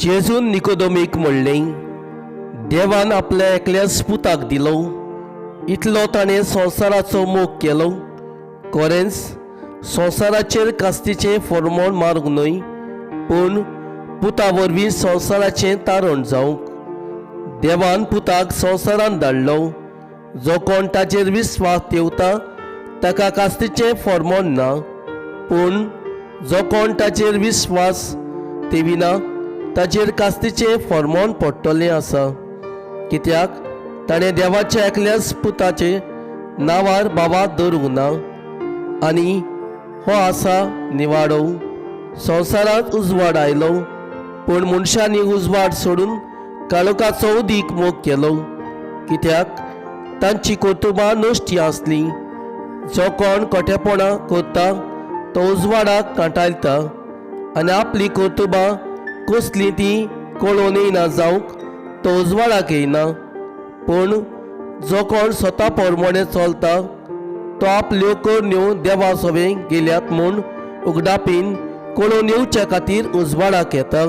जेजून निकोदेमीक म्हणलें, देवान आपल्या एकल्याच पुताक दिलो, इतलो ताणें संवसाराचो मोग केलो, खरेंच संवसाराचेर कास्तीचें फर्मोण मारूंक न्हय, पूण पुता वरवीं संवसाराचें तारण जावंक. देवान पुताक संवसारांत धाडलो. जो कोण ताचेर विस्वास ठेवता ताका कास्तीचें फर्मोण ना, पूण जो कोण ताचेर विस्वास ठेविना ताचेर कास्तीचें फर्मोण पडटलें आसा. कित्याक ताणें देवाच्या एकल्याच पुताचे नांवार बाबा दवरूंक ना. आनी हो आसा निवाडो. संवसारांत उजवाड आयलो, पूण मनशांनी उजवाड सोडून काळोखाचो उदीक मोग केलो, कित्याक तांची कर्तुबां नश्टी आसलीं. जो कोण खोटेपणां करता तो उजवाडाक कांटाळटा, आनी आपली कर्तुबां कसलीं तीं कळोवन येना जावंक तो उजवाडाक येना. पूण जो कोण स्वता पोरमोणें चलता तो आपल्यो करण्यो देवा सोबे गेल्यात म्हूण उगडापीन कळोवन येवचे खातीर उजवाडाक येता.